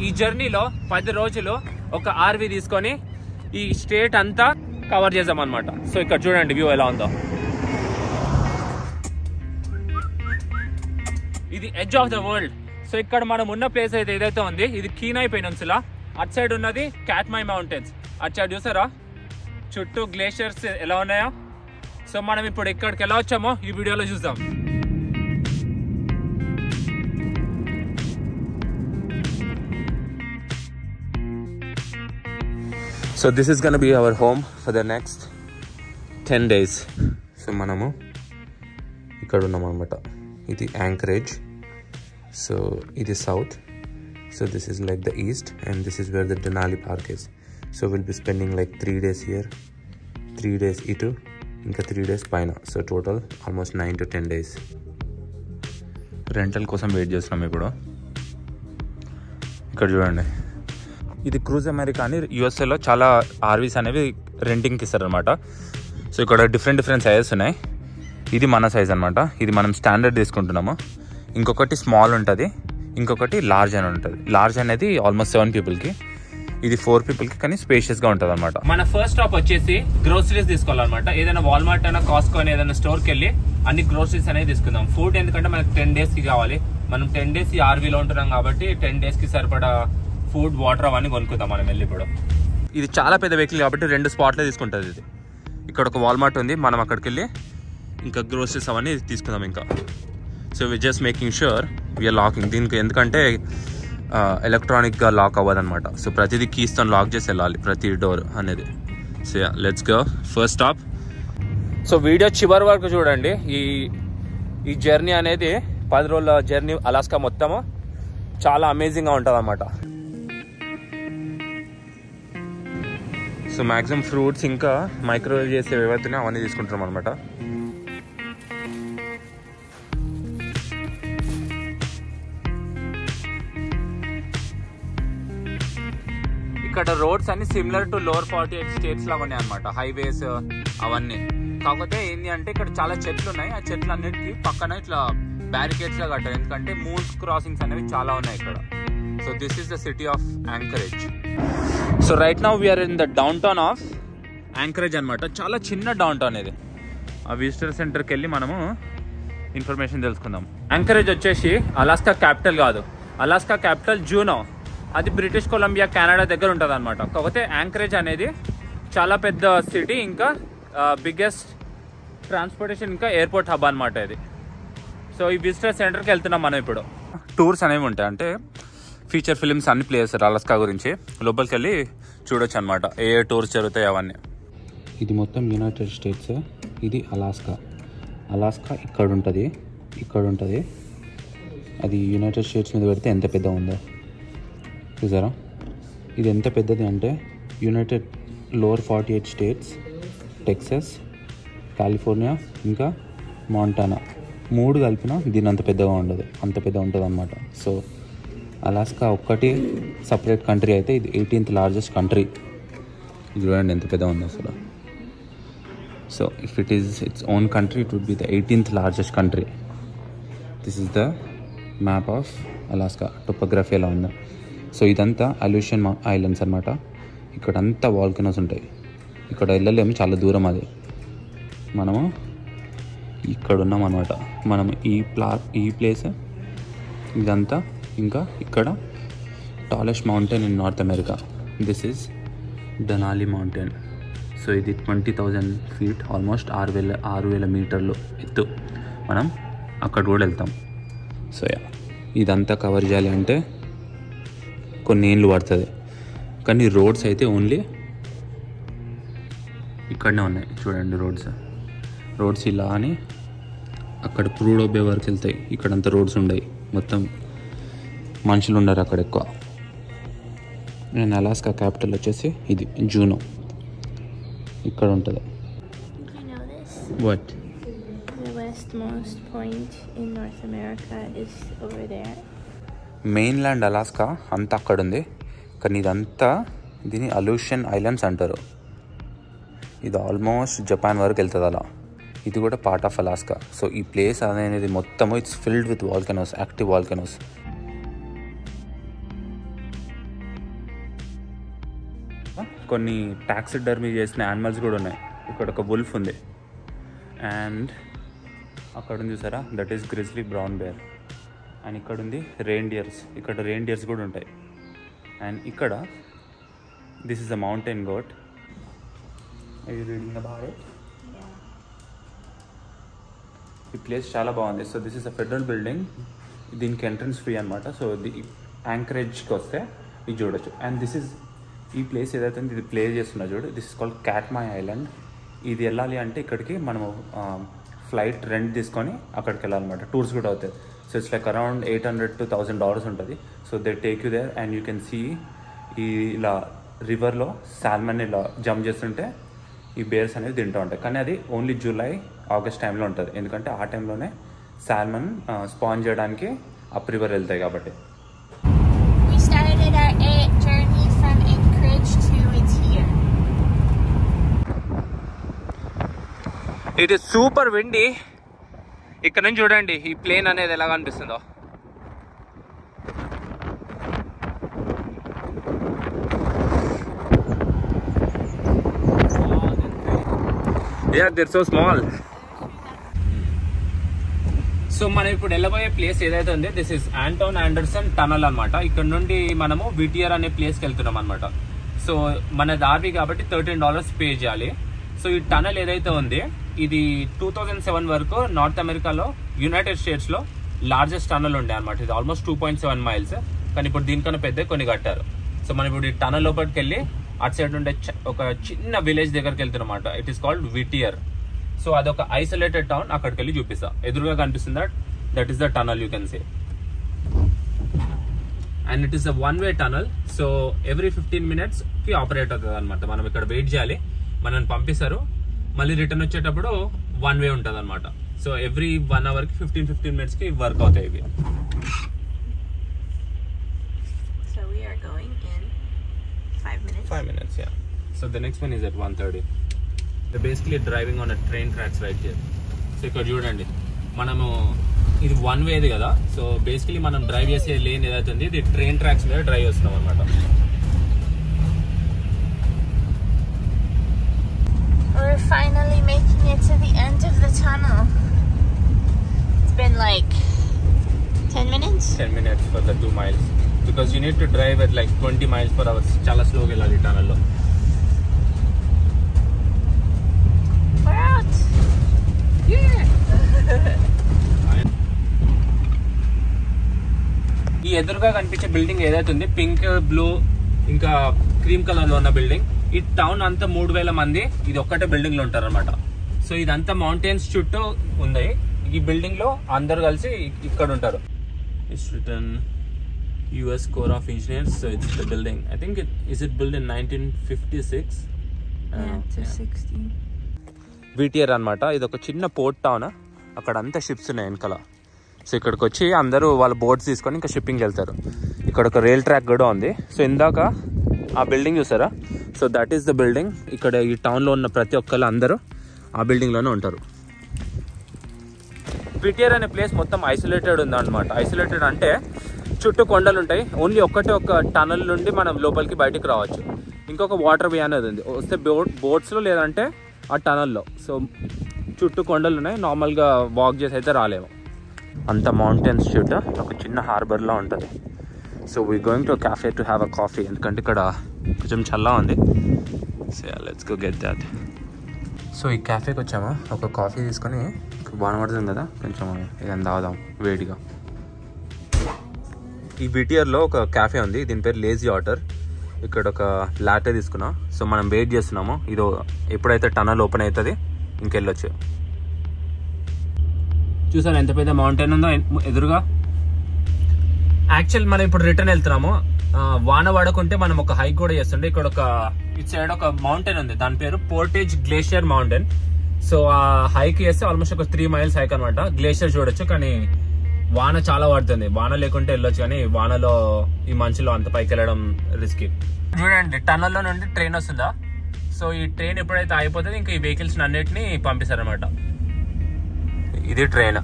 ఈ జర్నీలో 10 రోజులు ఒక ఆర్వీ తీసుకొని ఈ స్టేట్ అంతా కవర్ చేద్దాం అనమాట. సో ఇక్కడ చూడండి వ్యూ ఎలా ఉందో. ఇది edge of the world. So ఇక్కడ మనం ఉన్న ప్లేస్ అయితే ఏదైతే ఉంది ఇది కీనాయ్ పెనిన్సులా. అటు సైడ్ ఉన్నది క్యాట్మాయ్ మౌంటైన్స్. అటు సైడ్ చూసారా చుట్టూ గ్లేషియర్స్ ఎలా ఉన్నాయో. సో మనం ఇప్పుడు ఇక్కడికి ఎలా వచ్చామో ఈ వీడియోలో చూద్దాం. So this is gonna be our home for the next 10 days. So మనము ఇక్కడ ఉన్నాం అనమాట. ఇది యాంకరేజ్. సో ఇది south. So this is like the east and this is where the Denali Park is. So we'll be spending like 3 days here, 3 days ఇటు, ఇంకా 3 days పైన. So total almost 9 to 10 days. Rental కోసం wait చేస్తున్నాం ఇప్పుడు. ఇక్కడ చూడండి ఇది cruise America అని యూఎస్ఏలో చాలా ఆర్వీస్ అనేవి రెంటింగ్కి ఇస్తారు అనమాట. సో ఇక్కడ డిఫరెంట్ సైజెస్ ఉన్నాయి. ఇది మన సైజ్ అనమాట. ఇది మనం స్టాండర్డ్ తీసుకుంటున్నాము. ఇంకొకటి స్మాల్ ఉంటుంది, ఇంకొకటి లార్జ్ అని ఉంటుంది. లార్జ్ అనేది ఆల్మోస్ట్ 7 పీపుల్కి, ఇది 4 పీపుల్కి, కానీ స్పేషియస్గా ఉంటుంది అనమాట. మన ఫస్ట్ స్టాప్ వచ్చేసి గ్రోసరీస్ తీసుకోవాలన్నమాట. ఏదైనా వాల్మార్ట్ అయినా కాస్కో అయినా ఏదైనా స్టోర్కి వెళ్ళి అన్ని గ్రోసరీస్ అనేది తీసుకుందాం. ఫుడ్ ఎందుకంటే మనకి 10 డేస్కి కావాలి. మనం 10 డేస్ ఈ ఆర్వీలో ఉంటున్నాం కాబట్టి 10 డేస్కి సరిపడా ఫుడ్, వాటర్ అవన్నీ కొనుక్కుందాం మనం వెళ్ళి. ఇప్పుడు ఇది చాలా పెద్ద వెహికల్ కాబట్టి 2 స్పాట్లే తీసుకుంటుంది ఇది. ఇక్కడ ఒక వాల్మార్ట్ ఉంది, మనం అక్కడికి వెళ్ళి ఇంకా గ్రోసరీస్ అవన్నీ తీసుకుందాం ఇంకా. So we just making sure we're locking దీనికి, ఎందుకంటే ఎలక్ట్రానిక్గా లాక్ అవ్వదన్నమాట. సో ప్రతిదీ కీస్తో లాక్ చేసి వెళ్ళాలి ప్రతి డోర్ అనేది. So let's go first stop. So video చివరి వరకు చూడండి. ఈ జర్నీ అనేది 10 రోజుల జర్నీ అలాస్కా మొత్తము చాలా అమేజింగ్గా ఉంటుంది అన్నమాట. సో మ్యాక్సిమం ఫ్రూట్స్ ఇంకా మైక్రోవేవ్ చేసే ఏవైతే అవన్నీ తీసుకుంటాం అనమాట. ఇక్కడ రోడ్స్ అన్ని సిమిలర్ టు లోవర్ 48 స్టేట్స్ లాగా ఉన్నాయి అనమాట. హైవేస్ అవన్నీ. కాకపోతే ఏంటి అంటే ఇక్కడ చాలా చెట్లు ఉన్నాయి. ఆ చెట్లు అన్నిటికీ పక్కన ఇట్లా బ్యారికేడ్స్ లా కట్టారు, ఎందుకంటే మూన్ క్రాసింగ్స్ అనేవి చాలా ఉన్నాయి ఇక్కడ. So this is the city of Anchorage. So right now we're in the downtown of Anchorage అనమాట. చాలా చిన్న డౌన్ టౌన్ ఇది. ఆ విజిటర్ సెంటర్కి వెళ్ళి మనము ఇన్ఫర్మేషన్ తెలుసుకుందాం. యాంకరేజ్ వచ్చేసి అలాస్కా క్యాపిటల్ కాదు. Alaska capital Juno. అది బ్రిటిష్ కొలంబియా, కెనడా దగ్గర ఉంటుంది అనమాట. కాకపోతే యాంకరేజ్ అనేది చాలా పెద్ద సిటీ, ఇంకా బిగ్గెస్ట్ ట్రాన్స్పోర్టేషన్ ఇంకా ఎయిర్పోర్ట్ హబ్ అనమాట ఇది. సో ఈ విజిటర్ సెంటర్కి వెళ్తున్నాం మనం ఇప్పుడు. టూర్స్ అనేవి ఉంటాయి, అంటే ఫీచర్ ఫిల్మ్స్ అన్ని ప్లే చేస్తారు అలాస్కా గురించి. లోపలికి వెళ్ళి చూడొచ్చు అనమాట ఏ టూర్స్ జరుగుతాయి అవన్నీ. ఇది మొత్తం యునైటెడ్ స్టేట్స్. ఇది అలాస్కా. అలాస్కా ఇక్కడ ఉంటుంది. అది యునైటెడ్ స్టేట్స్ మీద పెడితే ఎంత పెద్ద ఉందో చూసారా. ఇది ఎంత పెద్దది అంటే United lower 48 states, Texas, California, ఇంకా మాంటానా 3 కలిపినా దీని అంత పెద్దగా ఉండదు. అంత పెద్ద ఉంటుంది అనమాట. సో అలాస్కా ఒక్కటి సపరేట్ కంట్రీ అయితే ఇది 18th లార్జెస్ట్ కంట్రీ. ఇది చూడండి ఎంత పెద్ద ఉంది అసలు. So if it is its own country it would be the 18th largest country. This is the map of Alaska. Topography ఎలా ఉందో. సో ఇదంతా అల్యూషన్ ఐలాండ్స్ అనమాట. ఇక్కడ అంతా వాల్కనోస్ ఉంటాయి. ఇక్కడ వెళ్ళలేము, చాలా దూరం అది. మనము ఇక్కడ ఉన్నాం అనమాట. మనం ఈ ప్లేస్ ఇదంతా. ఇంకా ఇక్కడ tallest mountain in north America. This is Denali mountain. So ఇది 20,000 feet, ఆల్మోస్ట్ 6,000 మీటర్లు ఎత్తు. మనం అక్కడ కూడా వెళ్తాం. సో ఇదంతా కవర్ చేయాలి అంటే కొన్ని ఏళ్ళు పడుతుంది. కానీ రోడ్స్ అయితే ఓన్లీ ఇక్కడనే ఉన్నాయి చూడండి. రోడ్స్ ఇలా అని అక్కడ ప్రూడో బే వరకు వెళ్తాయి. ఇక్కడంతా రోడ్స్ ఉండవు, మొత్తం మనుషులు ఉండరు అక్కడ ఎక్కువ. నేను అలాస్కా క్యాపిటల్ వచ్చేసి ఇది జూనో. ఇక్కడ ఉంటుంది. What? The westmost point in North America is over there. Mainland Alaska అంతా అక్కడ ఉంది. కానీ ఇదంతా దీని అల్యూషన్ ఐలాండ్స్ అంటారు. ఇది ఆల్మోస్ట్ జపాన్ వరకు వెళ్తుంది అలా. ఇది కూడా పార్ట్ ఆఫ్ అలాస్కా. సో ఈ ప్లేస్ అనేది మొత్తము it's filled with volcanoes, active volcanoes. కొన్ని టాక్సిడర్మీ చేసిన యానిమల్స్ కూడా ఉన్నాయి. ఇక్కడ ఒక వుల్ఫ్ ఉంది అండ్ అక్కడ ఉంది చూసారా, that is grizzly brown bear. And ఇక్కడ ఉంది రెయిన్డియర్స్, ఇక్కడ రెయిన్డియర్స్ కూడా ఉంటాయి. అండ్ ఇక్కడ this is a mountain goat. Are you reading about it? ఈ ప్లేస్ చాలా బాగుంది. So this is a federal building, దీనికి ఎంట్రన్స్ ఫ్రీ అనమాట. సో యాంకరేజ్కి వస్తే ఇది చూడొచ్చు. అండ్ దిస్ ఈజ్ ఈ ప్లేస్ ఏదైతే ఇది ప్లే చేస్తున్నా చూడు, this is called Katmai Island. ఇది వెళ్ళాలి అంటే ఇక్కడికి మనము ఫ్లైట్ రెంట్ తీసుకొని అక్కడికి వెళ్ళాలన్నమాట. టూర్స్ కూడా అవుతాయి. So it's like around $800 to $1,000 ఉంటుంది. So they take you there and you can see ఈ ఇలా రివర్లో సాల్మన్ ఇలా జంప్ చేస్తుంటే ఈ బేర్స్ అనేవి తింటూ ఉంటాయి. కానీ అది ఓన్లీ జూలై ఆగస్ట్ టైంలో ఉంటుంది, ఎందుకంటే ఆ టైంలోనే సాల్మన్ స్పాన్ చేయడానికి అప్ రివర్ వెళ్తాయి కాబట్టి. We started our journey from Anchorage to it's here. It is super windy. ఇక్కడ నుంచి చూడండి ఈ ప్లేన్ అనేది ఎలా కనిపిస్తుందో. Yeah, they're so small. So మనం ఇప్పుడు వెళ్ళబోయే ప్లేస్ ఏదైతే ఉంది, this is Anton Anderson tunnel అనమాట. ఇక్కడ నుండి మనము విటియర్ అనే ప్లేస్కి వెళ్తున్నాం అనమాట. సో మన ఆర్వీ కాబట్టి $13 పే చేయాలి. సో ఈ టనల్ ఏదైతే ఉంది ఇది 2007 వరకు నార్త్ అమెరికాలో యునైటెడ్ స్టేట్స్లో లార్జెస్ట్ టనల్ ఉండే అనమాట. ఇది ఆల్మోస్ట్ 2.7 miles. కానీ ఇప్పుడు దీనికన్నా పెద్ద కొన్ని కట్టారు. సో మనం ఇప్పుడు ఈ టనల్ లోపలికి వెళ్ళి అటు సైడ్ ఉండే ఒక చిన్న విలేజ్ దగ్గరికి వెళ్తున్నాం అనమాట. It is called Whittier. So అదొక ఐసోలేటెడ్ టౌన్. అక్కడికి వెళ్ళి చూపిస్తా. ఎదురుగా కనిపిస్తుంది that is the tunnel, you can see. And it is a one-way tunnel. So every 15 minutes కి ఆపరేట్ అవుతుంది అనమాట. మనం ఇక్కడ వెయిట్ చేయాలి, మనల్ని పంపిస్తారు. మళ్ళీ రిటర్న్ వచ్చేటప్పుడు 1-way ఉంటుంది అనమాట. సో ఎవ్రీ 1 hour కి 15 minutes కి వర్క్ అవుతాయి ఇవి. So we are going in 5 minutes. 5 minutes, yeah. So the next one is at 1:30. They're basically driving on a train tracks right here. So ఇక్కడ చూడండి, మనము ఇది 1-way కదా. సో బేసికలీ మనం డ్రైవ్ చేసే లేన్ ఏదైతే ఉంది ఇది ట్రైన్ ట్రాక్స్ మీద డ్రైవ్ చేస్తున్నాం అనమాట. We're finally making it to the end of the tunnel. It's been like 10 minutes? 10 minutes for the 2 miles. Because you need to drive at like 20 miles per hour. చాలా స్లోగా వెళ్ళాలి టనల్లో. We're out! Yeah! ఈ ఎదురుగా కనిపించే building ఏదైతే ఉంది pink, blue ఇంకా cream colour లో ఉన్న బిల్డింగ్, ఈ టౌన్ అంతా 3,000 మంది ఇది ఒక్కటే బిల్డింగ్ లో ఉంటారు అనమాట. సో ఇదంతా మౌంటైన్స్ చుట్టూ ఉంది. ఈ బిల్డింగ్ లో అందరు కలిసి ఇక్కడ ఉంటారు. It's written US Corps of Engineers. So it's the building. I think it built in 1956. Yeah, it's a 16. విటియర్ అనమాట. ఇది ఒక చిన్న పోర్ట్ టౌన్. అక్కడ అంతా షిప్స్ ఉన్నాయి వెనకాల. సో ఇక్కడికి వచ్చి అందరూ వాళ్ళ బోట్స్ తీసుకొని ఇంకా షిప్పింగ్కి వెళ్తారు. ఇక్కడ ఒక రైల్ ట్రాక్ కూడా ఉంది. సో ఇందాక ఆ బిల్డింగ్ చూసారా, so that is the building. ఇక్కడ ఈ టౌన్లో ఉన్న ప్రతి ఒక్కళ్ళు అందరూ ఆ బిల్డింగ్లోనే ఉంటారు. విటియర్ అనే ప్లేస్ మొత్తం ఐసోలేటెడ్ ఉందన్నమాట. ఐసోలేటెడ్ అంటే చుట్టూ కొండలు ఉంటాయి. ఓన్లీ ఒక టనల్ నుండి మనం లోపలికి బయటికి రావచ్చు. ఇంకొక వాటర్ వే అనేది ఉంది, వస్తే బోట్స్లో లేదంటే ఆ టనల్లో. సో చుట్టూ కొండలు ఉన్నాయి, నార్మల్గా వాక్ చేసి అయితే రాలేము. అంత మౌంటైన్స్ చుట్టూ ఒక చిన్న హార్బర్లా ఉంటుంది. So we going to cafe to have a coffee, ఎందుకంటే ఇక్కడ కొంచెం చల్లగా ఉంది. So let's go get that. So ఈ క్యాఫేకి వచ్చాము, ఒక కాఫీ తీసుకొని బాగా పడుతుంది కదా, కొంచెం ఏదైనా తాగుదాం వేడిగా. ఈ విటియర్లో ఒక క్యాఫే ఉంది, దీని పేరు లేజీ ఆటర్. ఇక్కడ ఒక లాటే తీసుకున్నాం. సో మనం వెయిట్ చేస్తున్నాము, ఇది ఎప్పుడైతే టనల్ ఓపెన్ అవుతుంది ఇంకెళ్ళొచ్చు. చూసాను ఎంత పెద్ద మౌంటైన్ ఉందో ఎదురుగా. యాక్చువల్ మనం ఇప్పుడు రిటర్న్ వెళ్తున్నాము. వాన పడకుంటే మనం ఒక హైక్ కూడా చేస్తుండే. ఇక్కడ ఒక ఇటు సైడ్ ఒక మౌంటైన్ ఉంది, దాని పేరు పోర్టేజ్ గ్లేషియర్ మౌంటైన్. సో ఆ హైక్ చేస్తే ఆల్మోస్ట్ ఒక 3 miles హైక్ అనమాట. గ్లేషియర్ చూడొచ్చు, కానీ వాన చాలా పడుతుంది. వాన లేకుంటే వెళ్ళొచ్చు, కానీ వానలో ఈ మంచులో అంత పైకి వెళ్ళడం రిస్కీ. చూడండి టనల్లో నుండి ట్రైన్ వస్తుందా. సో ఈ ట్రైన్ ఎప్పుడైతే అయిపోతుంది ఇంకా ఈ వెహికల్స్ అన్నిటిని పంపిస్తారనమాట. ఇది train.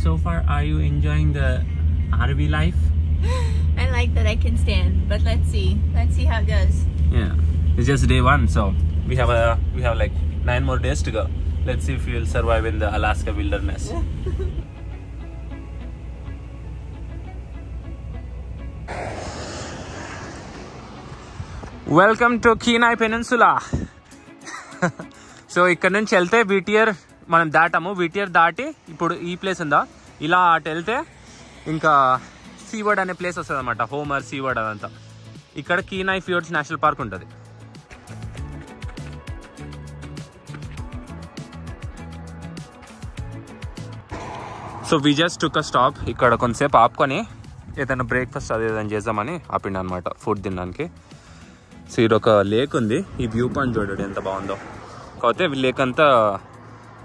So far are you enjoying the RV life? I like that I can stand, but let's see how it goes. Yeah, it's just day 1, so we have like 9 more days to go. Let's see if we will survive in the Alaska wilderness. Welcome to Kenai Peninsula. So ఇక్కడ నుంచి వెళ్తే విటియర్ మనం దాటాము. విటియర్ దాటి ఇప్పుడు ఈ place ఉందా, ఇలా అటు వెళ్తే ఇంకా సీవర్డ్ అనే ప్లేస్ వస్తుంది అనమాట. హోమర్, సీవర్డ్ అదంతా. ఇక్కడ కీనై ఫియోర్డ్స్ నేషనల్ పార్క్ ఉంటుంది. So we just took a stop. ఇక్కడ కొంతసేపు ఆపుకొని ఏదైనా బ్రేక్ఫాస్ట్ అది ఏదైనా చేద్దామని ఆపిండి అనమాట, ఫుడ్ తినడానికి. సో ఇది ఒక లేక్ ఉంది. ఈ వ్యూ పాయింట్ చూడండి ఎంత బాగుందో. కాకపోతే లేక్ అంతా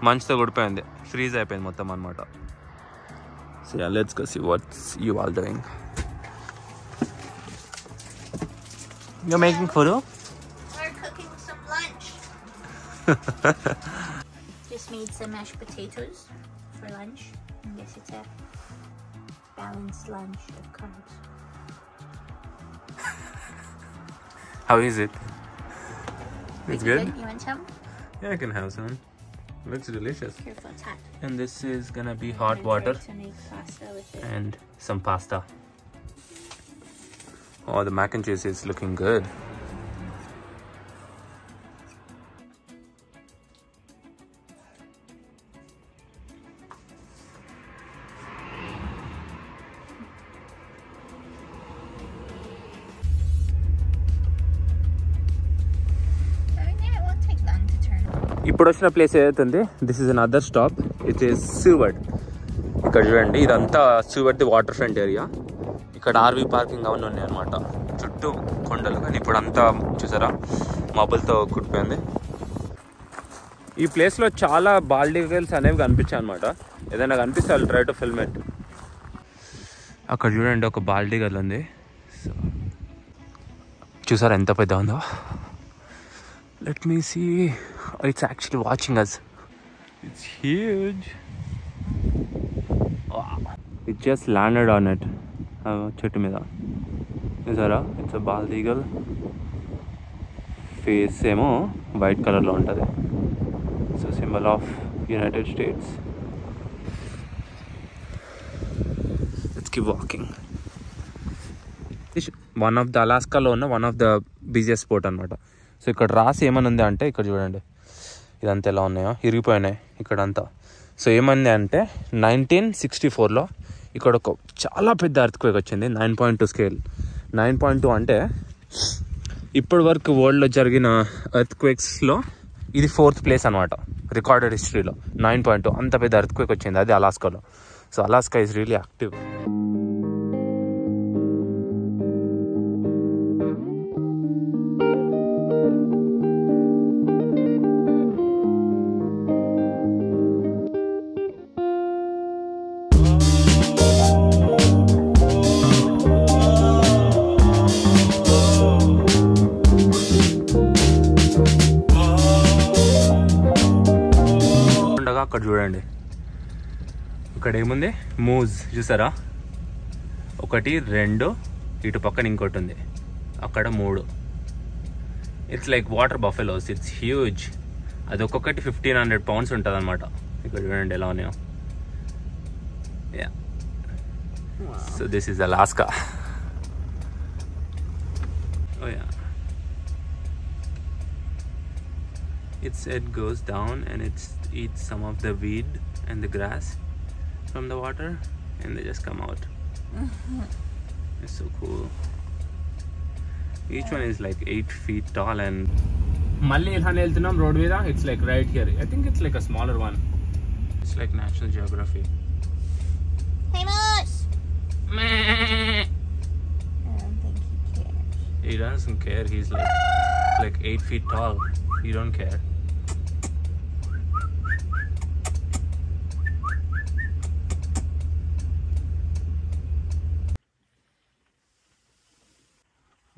మంచుతో కూడిపోయింది, ఫ్రీజ్ అయిపోయింది మొత్తం అనమాట. So yeah, let's go see what's you all doing. You're making food? We're cooking some lunch. Just made some mashed potatoes for lunch. I guess it's a balanced lunch of carbs. How is it? It's good? You want some? Yeah, I can have some. Looks delicious. Careful, it's hot. And this is gonna be hot water To make pasta with it. and some pasta. Oh, the mac and cheese is looking good. ఇప్పుడు వచ్చిన place ఏదైతుంది, this is another stop. It is Seward. ఇక్కడ చూడండి, ఇదంతా Seward water front area. ఇక్కడ RV parking అవన్నీ ఉన్నాయి అనమాట, చుట్టూ కొండలు. కానీ ఇప్పుడు అంతా చూసారా మబ్బులతో కుట్టిపోయింది. ఈ ప్లేస్లో చాలా బాల్డిగల్స్ అనేవి కనిపించాయి అనమాట. ఏదైనా కనిపిస్తే I'll try to film it. అక్కడ చూడండి ఒక బాల్డిగల్ ఉంది. సో చూసారా ఎంత పెద్ద ఉందో. Let me see. It's actually watching us. It's huge. Wow. It just landed on it. చెట్టు మీద చూసారా, it's a bald eagle. Face ఏమో వైట్ కలర్లో ఉంటుంది. So symbol of United States. Let's keep walking. One of the అలాస్కాలో ఉన్న one of the busiest spot అనమాట. So ఇక్కడ రాసి ఏమని ఉంది అంటే, ఇక్కడ చూడండి ఇదంతా ఎలా ఉన్నాయో, ఇరిగిపోయినాయి ఇక్కడంతా. సో ఏమైంది అంటే 1964లో ఇక్కడ ఒక చాలా పెద్ద ఎర్త్క్వేక్ వచ్చింది. 9.2 స్కేల్. 9.2 అంటే ఇప్పటి వరకు వరల్డ్లో జరిగిన ఎర్త్క్వేక్స్లో ఇది 4th ప్లేస్ అనమాట రికార్డెడ్ హిస్టరీలో. 9.2 అంత పెద్ద ఎర్త్క్వేక్ వచ్చింది, అది అలాస్కాలో. So Alaska is really active. అక్కడ చూడండి, ఇక్కడ ఏముంది, మూజ్ చూసారా, 1 2, ఇటు పక్కన ఇంకోటి ఉంది, అక్కడ 3. It's like water buffaloes. It's huge. అది ఒక్కొక్కటి 1500 pounds ఉంటుంది అనమాట. ఇక్కడ చూడండి ఎలా ఉన్నాయో. Yeah, so this is Alaska. Oh yeah, its head goes down and it eats some of the weed and the grass from the water and they just come out. It's so cool. Each one is like 8 feet tall. And malli ilhane eltunam road మీద. It's like right here. I think it's like a smaller one. It's like National Geography. Hey Moose! Meh. I don't think he cares. He doesn't care. He's like 8 feet tall. He don't care.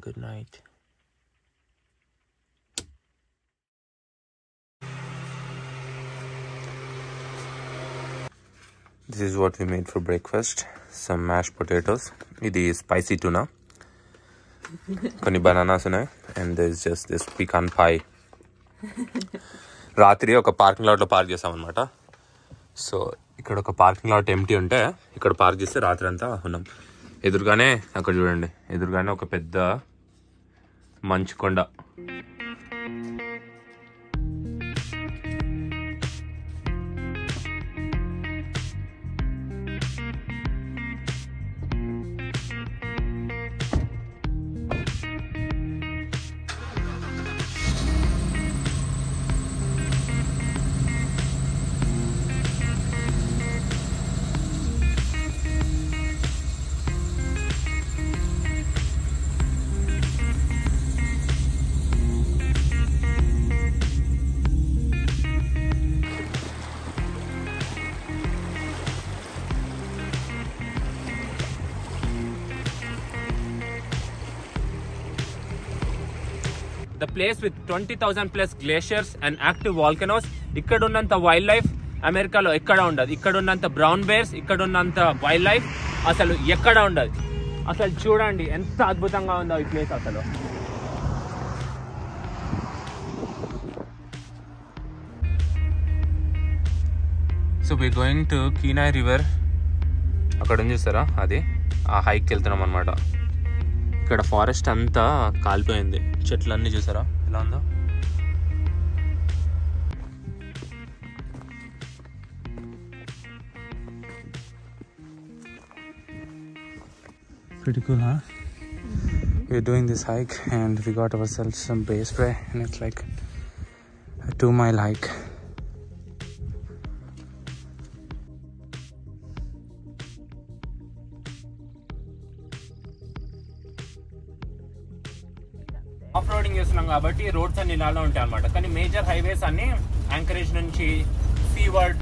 Good night. This is what we made for breakfast. Some mash potatoes, ఇది spicy టూనా, కొన్ని bananas ఉన్నాయి, and this just this పికాన్ పై. రాత్రి ఒక parking లాట్లో park చేసామన్నమాట. So ఇక్కడ ఒక parking lot empty ఉంటే ఇక్కడ పార్క్ చేస్తే రాత్రి అంతా ఉన్నాం. ఎదురుగానే అక్కడ చూడండి, ఎదురుగానే ఒక పెద్ద మంచు కొండ. The place with 20,000 plus glaciers and active volcanoes. ఇక్కడ ఉన్నంత వైల్డ్ లైఫ్ అమెరికాలో ఎక్కడ ఉండదు. ఇక్కడ ఉన్నంత బ్రౌన్ బేర్స్, ఇక్కడ ఉన్నంత వైల్డ్ లైఫ్ అసలు ఎక్కడ ఉండదు. అసలు చూడండి ఎంత అద్భుతంగా ఉందో ఈ ప్లేస్ అసలు. So we're going to Kenai river. అక్కడ ఉంది చూస్తారా, అది ఆ హైక్కి వెళ్తున్నాం అనమాట. ఇక్కడ ఫారెస్ట్ అంతా కాలిపోయింది, చెట్లన్నీ చూసారా ఎలా ఉందో. Pretty cool, huh? We're doing this hike and we got ourselves some base spray and it's like a 2-mile hike. Off roading చేస్తున్నాం కాబట్టి రోడ్స్ అన్ని ఇలానే ఉంటాయి అనమాట. కానీ మేజర్ హైవేస్ అన్ని యాంకరేజ్ నుంచి సీవర్డ్,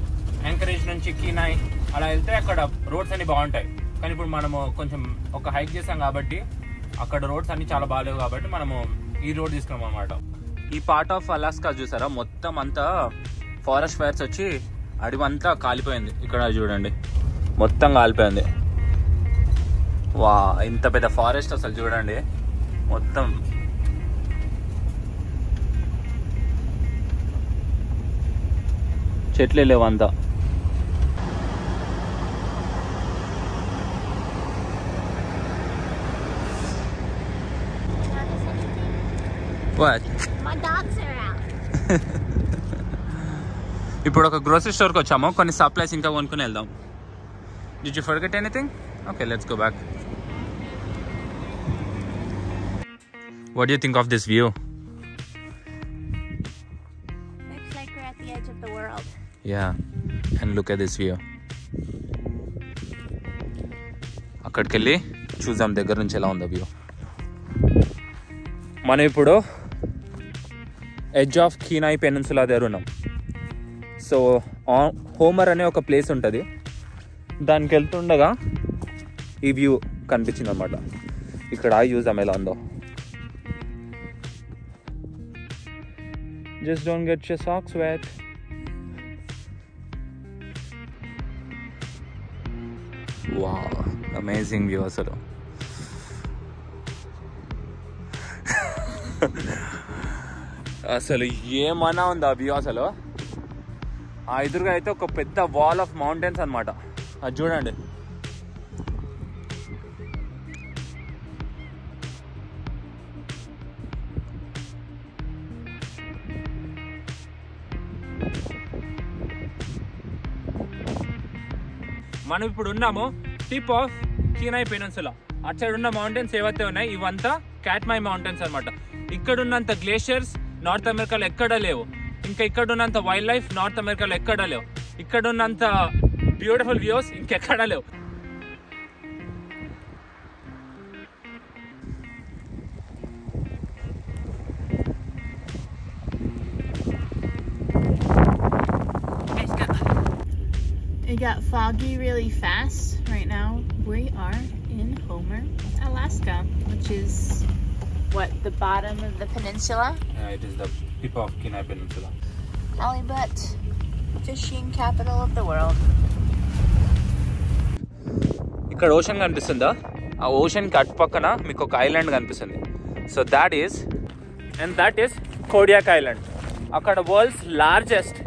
యాంకరేజ్ నుంచి కీనాయ్ అలా వెళ్తే అక్కడ రోడ్స్ అన్ని బాగుంటాయి. కానీ ఇప్పుడు మనము కొంచెం ఒక హైక్ చేసాం కాబట్టి అక్కడ రోడ్స్ అన్ని చాలా బాగాలేవు కాబట్టి మనము ఈ రోడ్ తీసుకున్నాం అనమాట. ఈ పార్ట్ ఆఫ్ అలాస్కా చూసారా, మొత్తం అంతా ఫారెస్ట్ ఫైర్స్ వచ్చి అడవంతా కాలిపోయింది. ఇక్కడ చూడండి మొత్తం కాలిపోయింది. వా, ఇంత పెద్ద ఫారెస్ట్ అసలు చూడండి, మొత్తం చెట్లే లేవు అంతా. ఇప్పుడు ఒక గ్రోసరీ స్టోర్కి వచ్చాము, కొన్ని సప్లైస్ ఇంకా కొనుక్కుని వెళ్దాం. Did you forget anything? Okay, let's go back. What do you think of this view? Looks like we're at the edge of the world. Yeah, and look at this view. అక్కడికి వెళ్ళి చూద్దాం దగ్గర నుంచి ఎలా ఉందో వ్యూ. మనం ఇప్పుడు edge of కీనాయ్ peninsula దగ్గర ఉన్నాం. సో హోమర్ అనే ఒక ప్లేస్ ఉంటుంది, దానికి వెళ్తుండగా ఈ వ్యూ కనిపించింది అనమాట. ఇక్కడ చూద్దాం ఎలా ఉందో. Just don't get your socks wet. Wow, amazing view అసలు. అసలు ఏమన్నా ఉంది ఆ వ్యూ అసలు. ఆ ఎదురుగా అయితే ఒక పెద్ద వాల్ ఆఫ్ మౌంటైన్స్ అనమాట, అది చూడండి. మనం ఇప్పుడు ఉన్నాము టిప్ ఆఫ్ కీనాయ్ పెనిన్సులా. అటు సైడ్ ఉన్న మౌంటైన్స్ ఏవైతే ఉన్నాయి ఇవంతా కాట్మాయ్ మౌంటైన్స్ అనమాట. ఇక్కడ ఉన్నంత గ్లేషియర్స్ నార్త్ అమెరికాలో ఎక్కడా లేవు. ఇంకా ఇక్కడ ఉన్నంత వైల్డ్ లైఫ్ నార్త్ అమెరికాలో ఎక్కడా లేవు. ఇక్కడ ఉన్నంత బ్యూటిఫుల్ వ్యూస్ ఇంకెక్కడా లేవు. It got foggy really fast. Right now we are in Homer, Alaska, which is what, the bottom of the peninsula? Yeah, it is the tip of Kenai Peninsula. Halibut, fishing capital of the world. ఇక్కడ ocean కనిపిస్తుందా, ఆ ఓషన్కి అటు పక్కన మీకు ఒక island కనిపిస్తుంది. So that is Kodiak island. అక్కడ world's largest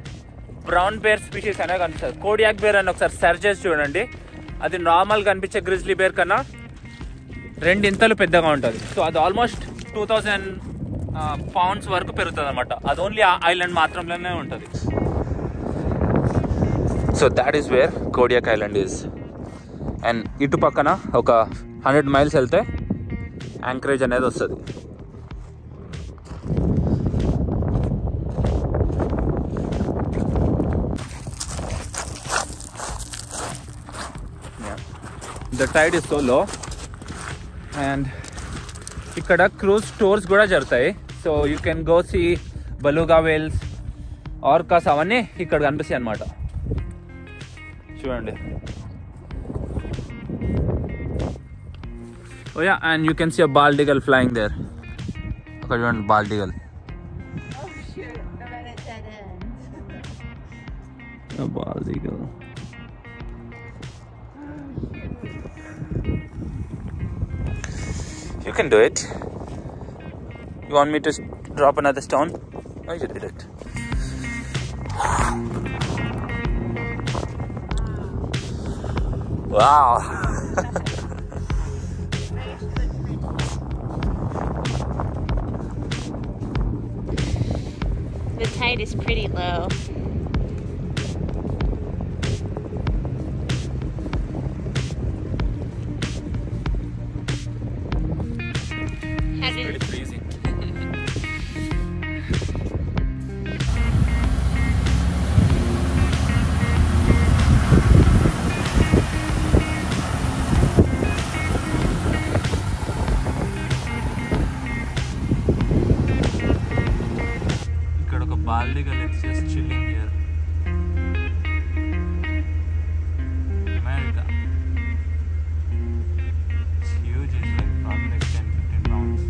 brown bear species అనేది కనిపిస్తుంది. కోడియాక్ బేర్ అని ఒకసారి సెర్చ్ చేసి చూడండి. అది నార్మల్ కనిపించే గ్రిజ్లీ బేర్ కన్నా 2 ఇంతలు పెద్దగా ఉంటుంది. సో అది ఆల్మోస్ట్ 2000 పౌండ్స్ వరకు పెరుగుతుంది అనమాట. అది ఓన్లీ ఆ ఐలాండ్ మాత్రంలోనే ఉంటుంది. So that is where Kodiak island is. And ఇటు పక్కన ఒక 100 మైల్స్ వెళ్తే యాంకరేజ్ అనేది వస్తుంది. The tide is so low. And ఇక్కడ క్రూజ్ టూర్స్ కూడా జరుగుతాయి. So you can go see beluga whales, orcas అవన్నీ ఇక్కడ కనిపిస్తాయి అన్నమాట. చూడండి. Oh yeah, and you can see a bald eagle flying there. Okay, చూడండి bald eagle. Oh shoot, I'm at a dead end. A bald eagle. You can do it. You want me to drop another stone? Oh, you did it. Wow. The tide is pretty low. Pretty freezing. Bald eagle is just chilling here. America. It's huge. It's like probably like 10-15 pounds.